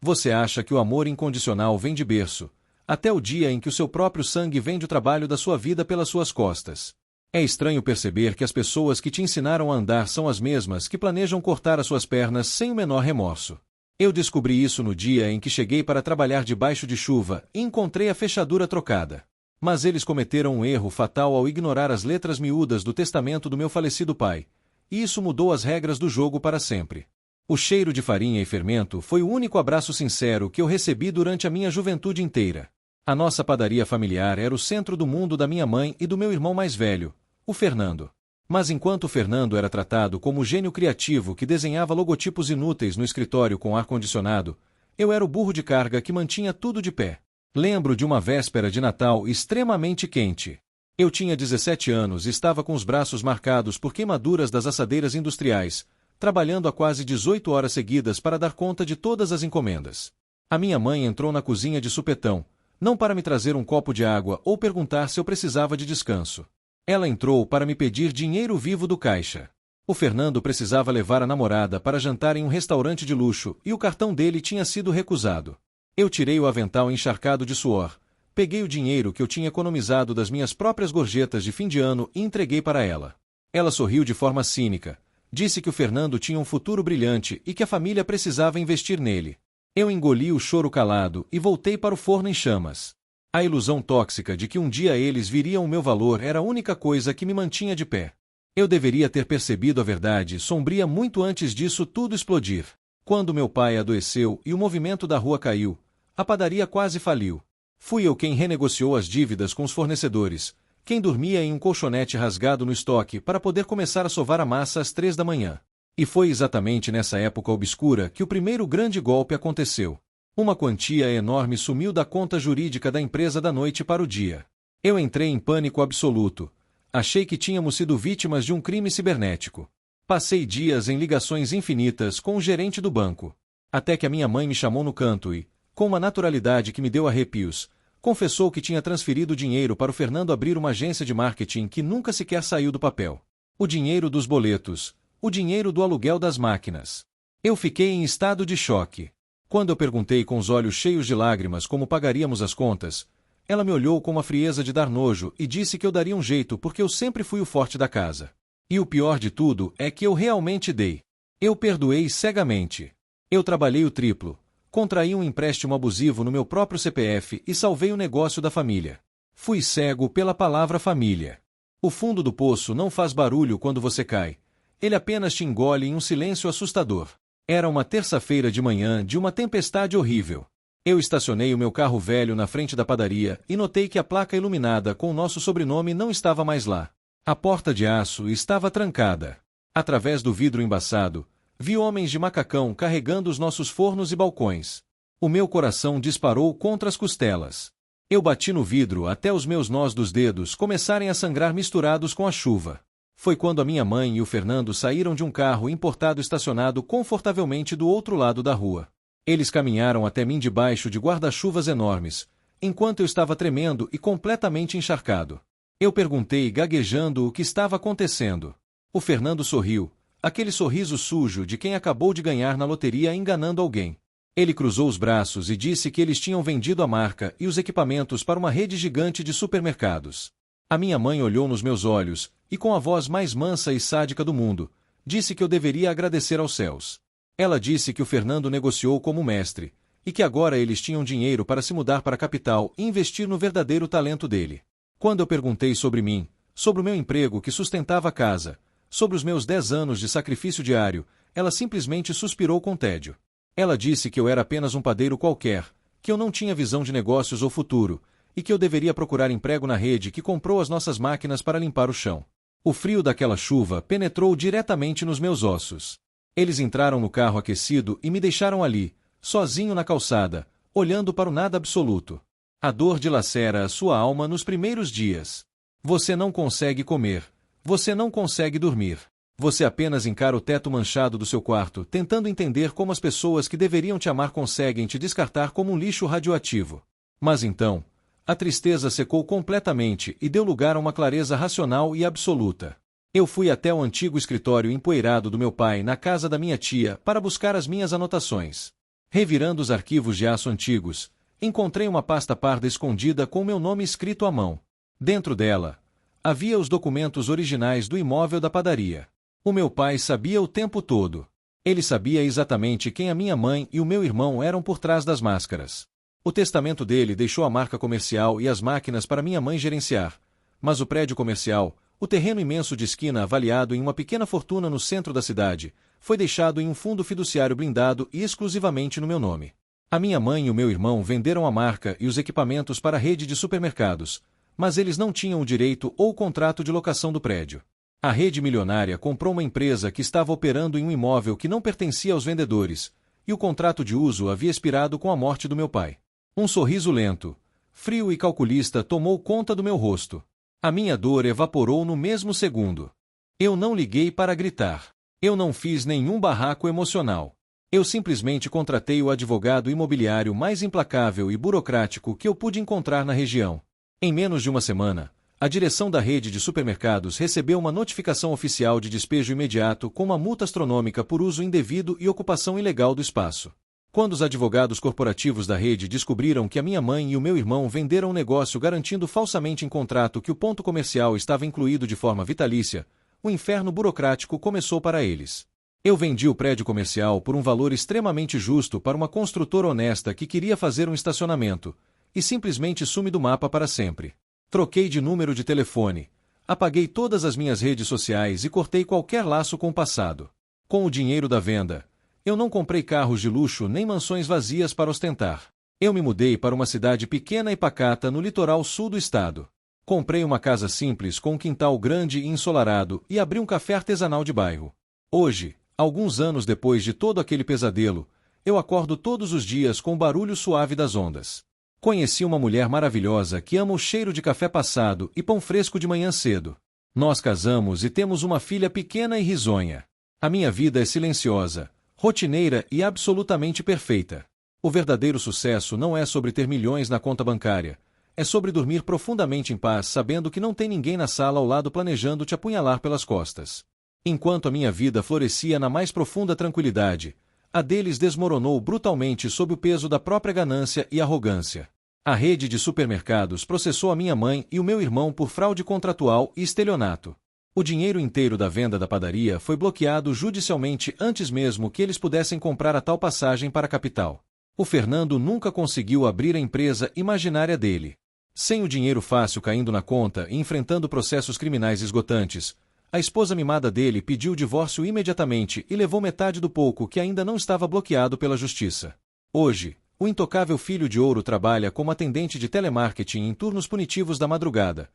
Você acha que o amor incondicional vem de berço, até o dia em que o seu próprio sangue vende o trabalho da sua vida pelas suas costas. É estranho perceber que as pessoas que te ensinaram a andar são as mesmas que planejam cortar as suas pernas sem o menor remorso. Eu descobri isso no dia em que cheguei para trabalhar debaixo de chuva e encontrei a fechadura trocada. Mas eles cometeram um erro fatal ao ignorar as letras miúdas do testamento do meu falecido pai, e isso mudou as regras do jogo para sempre. O cheiro de farinha e fermento foi o único abraço sincero que eu recebi durante a minha juventude inteira. A nossa padaria familiar era o centro do mundo da minha mãe e do meu irmão mais velho, o Fernando. Mas enquanto o Fernando era tratado como o gênio criativo que desenhava logotipos inúteis no escritório com ar-condicionado, eu era o burro de carga que mantinha tudo de pé. Lembro de uma véspera de Natal extremamente quente. Eu tinha 17 anos e estava com os braços marcados por queimaduras das assadeiras industriais, trabalhando há quase 18 horas seguidas para dar conta de todas as encomendas. A minha mãe entrou na cozinha de supetão, não para me trazer um copo de água ou perguntar se eu precisava de descanso. Ela entrou para me pedir dinheiro vivo do caixa. O Fernando precisava levar a namorada para jantar em um restaurante de luxo e o cartão dele tinha sido recusado. Eu tirei o avental encharcado de suor, peguei o dinheiro que eu tinha economizado das minhas próprias gorjetas de fim de ano e entreguei para ela. Ela sorriu de forma cínica, disse que o Fernando tinha um futuro brilhante e que a família precisava investir nele. Eu engoli o choro calado e voltei para o forno em chamas. A ilusão tóxica de que um dia eles viriam o meu valor era a única coisa que me mantinha de pé. Eu deveria ter percebido a verdade sombria muito antes disso tudo explodir. Quando meu pai adoeceu e o movimento da rua caiu, a padaria quase faliu. Fui eu quem renegociou as dívidas com os fornecedores, quem dormia em um colchonete rasgado no estoque para poder começar a sovar a massa às 3 da manhã. E foi exatamente nessa época obscura que o primeiro grande golpe aconteceu. Uma quantia enorme sumiu da conta jurídica da empresa da noite para o dia. Eu entrei em pânico absoluto. Achei que tínhamos sido vítimas de um crime cibernético. Passei dias em ligações infinitas com o gerente do banco. Até que a minha mãe me chamou no canto e, com uma naturalidade que me deu arrepios, confessou que tinha transferido dinheiro para o Fernando abrir uma agência de marketing que nunca sequer saiu do papel. O dinheiro dos boletos. O dinheiro do aluguel das máquinas. Eu fiquei em estado de choque. Quando eu perguntei com os olhos cheios de lágrimas como pagaríamos as contas, ela me olhou com uma frieza de dar nojo e disse que eu daria um jeito porque eu sempre fui o forte da casa. E o pior de tudo é que eu realmente dei. Eu perdoei cegamente. Eu trabalhei o triplo, contraí um empréstimo abusivo no meu próprio CPF e salvei o negócio da família. Fui cego pela palavra família. O fundo do poço não faz barulho quando você cai. Ele apenas te engole em um silêncio assustador. Era uma terça-feira de manhã de uma tempestade horrível. Eu estacionei o meu carro velho na frente da padaria e notei que a placa iluminada com o nosso sobrenome não estava mais lá. A porta de aço estava trancada. Através do vidro embaçado, vi homens de macacão carregando os nossos fornos e balcões. O meu coração disparou contra as costelas. Eu bati no vidro até os meus nós dos dedos começarem a sangrar misturados com a chuva. Foi quando a minha mãe e o Fernando saíram de um carro importado estacionado confortavelmente do outro lado da rua. Eles caminharam até mim debaixo de guarda-chuvas enormes, enquanto eu estava tremendo e completamente encharcado. Eu perguntei gaguejando o que estava acontecendo. O Fernando sorriu, aquele sorriso sujo de quem acabou de ganhar na loteria enganando alguém. Ele cruzou os braços e disse que eles tinham vendido a marca e os equipamentos para uma rede gigante de supermercados. A minha mãe olhou nos meus olhos, e com a voz mais mansa e sádica do mundo, disse que eu deveria agradecer aos céus. Ela disse que o Fernando negociou como mestre, e que agora eles tinham dinheiro para se mudar para a capital e investir no verdadeiro talento dele. Quando eu perguntei sobre mim, sobre o meu emprego que sustentava a casa, sobre os meus 10 anos de sacrifício diário, ela simplesmente suspirou com tédio. Ela disse que eu era apenas um padeiro qualquer, que eu não tinha visão de negócios ou futuro, e que eu deveria procurar emprego na rede que comprou as nossas máquinas para limpar o chão. O frio daquela chuva penetrou diretamente nos meus ossos. Eles entraram no carro aquecido e me deixaram ali, sozinho na calçada, olhando para o nada absoluto. A dor dilacera a sua alma nos primeiros dias. Você não consegue comer. Você não consegue dormir. Você apenas encara o teto manchado do seu quarto, tentando entender como as pessoas que deveriam te amar conseguem te descartar como um lixo radioativo. Mas então, a tristeza secou completamente e deu lugar a uma clareza racional e absoluta. Eu fui até o antigo escritório empoeirado do meu pai na casa da minha tia para buscar as minhas anotações. Revirando os arquivos de aço antigos, encontrei uma pasta parda escondida com meu nome escrito à mão. Dentro dela, havia os documentos originais do imóvel da padaria. O meu pai sabia o tempo todo. Ele sabia exatamente quem a minha mãe e o meu irmão eram por trás das máscaras. O testamento dele deixou a marca comercial e as máquinas para minha mãe gerenciar, mas o prédio comercial, o terreno imenso de esquina avaliado em uma pequena fortuna no centro da cidade, foi deixado em um fundo fiduciário blindado e exclusivamente no meu nome. A minha mãe e o meu irmão venderam a marca e os equipamentos para a rede de supermercados, mas eles não tinham o direito ou o contrato de locação do prédio. A rede milionária comprou uma empresa que estava operando em um imóvel que não pertencia aos vendedores, e o contrato de uso havia expirado com a morte do meu pai. Um sorriso lento, frio e calculista tomou conta do meu rosto. A minha dor evaporou no mesmo segundo. Eu não liguei para gritar. Eu não fiz nenhum barraco emocional. Eu simplesmente contratei o advogado imobiliário mais implacável e burocrático que eu pude encontrar na região. Em menos de uma semana, a direção da rede de supermercados recebeu uma notificação oficial de despejo imediato com uma multa astronômica por uso indevido e ocupação ilegal do espaço. Quando os advogados corporativos da rede descobriram que a minha mãe e o meu irmão venderam um negócio garantindo falsamente em contrato que o ponto comercial estava incluído de forma vitalícia, o inferno burocrático começou para eles. Eu vendi o prédio comercial por um valor extremamente justo para uma construtora honesta que queria fazer um estacionamento, e simplesmente sumi do mapa para sempre. Troquei de número de telefone, apaguei todas as minhas redes sociais e cortei qualquer laço com o passado. Com o dinheiro da venda, eu não comprei carros de luxo nem mansões vazias para ostentar. Eu me mudei para uma cidade pequena e pacata no litoral sul do estado. Comprei uma casa simples com um quintal grande e ensolarado e abri um café artesanal de bairro. Hoje, alguns anos depois de todo aquele pesadelo, eu acordo todos os dias com o barulho suave das ondas. Conheci uma mulher maravilhosa que ama o cheiro de café passado e pão fresco de manhã cedo. Nós casamos e temos uma filha pequena e risonha. A minha vida é silenciosa, rotineira e absolutamente perfeita. O verdadeiro sucesso não é sobre ter milhões na conta bancária, é sobre dormir profundamente em paz sabendo que não tem ninguém na sala ao lado planejando te apunhalar pelas costas. Enquanto a minha vida florescia na mais profunda tranquilidade, a deles desmoronou brutalmente sob o peso da própria ganância e arrogância. A rede de supermercados processou a minha mãe e o meu irmão por fraude contratual e estelionato. O dinheiro inteiro da venda da padaria foi bloqueado judicialmente antes mesmo que eles pudessem comprar a tal passagem para a capital. O Fernando nunca conseguiu abrir a empresa imaginária dele. Sem o dinheiro fácil caindo na conta e enfrentando processos criminais esgotantes, a esposa mimada dele pediu o divórcio imediatamente e levou metade do pouco que ainda não estava bloqueado pela justiça. Hoje, o intocável filho de ouro trabalha como atendente de telemarketing em turnos punitivos da madrugada,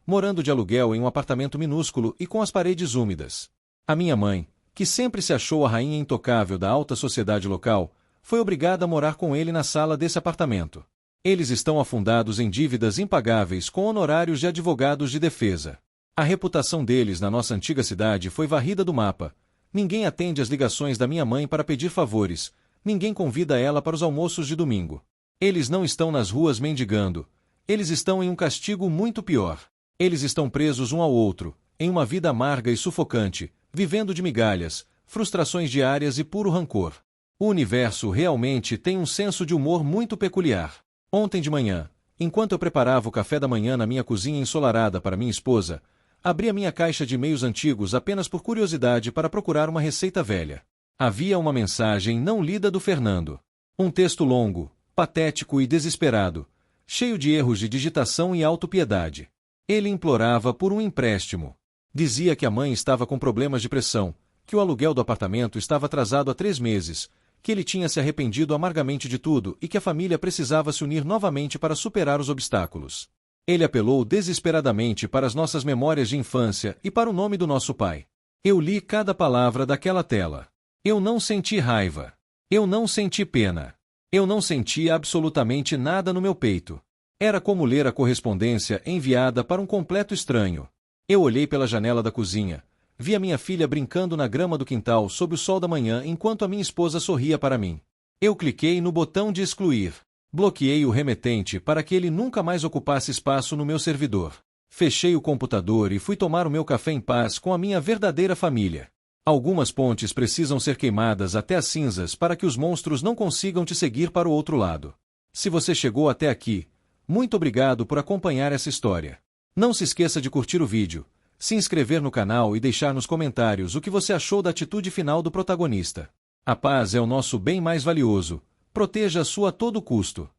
morando de aluguel em um apartamento minúsculo e com as paredes úmidas. A minha mãe, que sempre se achou a rainha intocável da alta sociedade local, foi obrigada a morar com ele na sala desse apartamento. Eles estão afundados em dívidas impagáveis com honorários de advogados de defesa. A reputação deles na nossa antiga cidade foi varrida do mapa. Ninguém atende às ligações da minha mãe para pedir favores, ninguém convida ela para os almoços de domingo. Eles não estão nas ruas mendigando. Eles estão em um castigo muito pior. Eles estão presos um ao outro, em uma vida amarga e sufocante, vivendo de migalhas, frustrações diárias e puro rancor. O universo realmente tem um senso de humor muito peculiar. Ontem de manhã, enquanto eu preparava o café da manhã na minha cozinha ensolarada para minha esposa, abri a minha caixa de e-mails antigos apenas por curiosidade para procurar uma receita velha. Havia uma mensagem não lida do Fernando. Um texto longo, patético e desesperado, cheio de erros de digitação e autopiedade. Ele implorava por um empréstimo. Dizia que a mãe estava com problemas de pressão, que o aluguel do apartamento estava atrasado há 3 meses, que ele tinha se arrependido amargamente de tudo e que a família precisava se unir novamente para superar os obstáculos. Ele apelou desesperadamente para as nossas memórias de infância e para o nome do nosso pai. Eu li cada palavra daquela tela. Eu não senti raiva. Eu não senti pena. Eu não senti absolutamente nada no meu peito. Era como ler a correspondência enviada para um completo estranho. Eu olhei pela janela da cozinha. Vi a minha filha brincando na grama do quintal sob o sol da manhã enquanto a minha esposa sorria para mim. Eu cliquei no botão de excluir. Bloqueei o remetente para que ele nunca mais ocupasse espaço no meu servidor. Fechei o computador e fui tomar o meu café em paz com a minha verdadeira família. Algumas pontes precisam ser queimadas até as cinzas para que os monstros não consigam te seguir para o outro lado. Se você chegou até aqui, muito obrigado por acompanhar essa história. Não se esqueça de curtir o vídeo, se inscrever no canal e deixar nos comentários o que você achou da atitude final do protagonista. A paz é o nosso bem mais valioso. Proteja a sua a todo custo.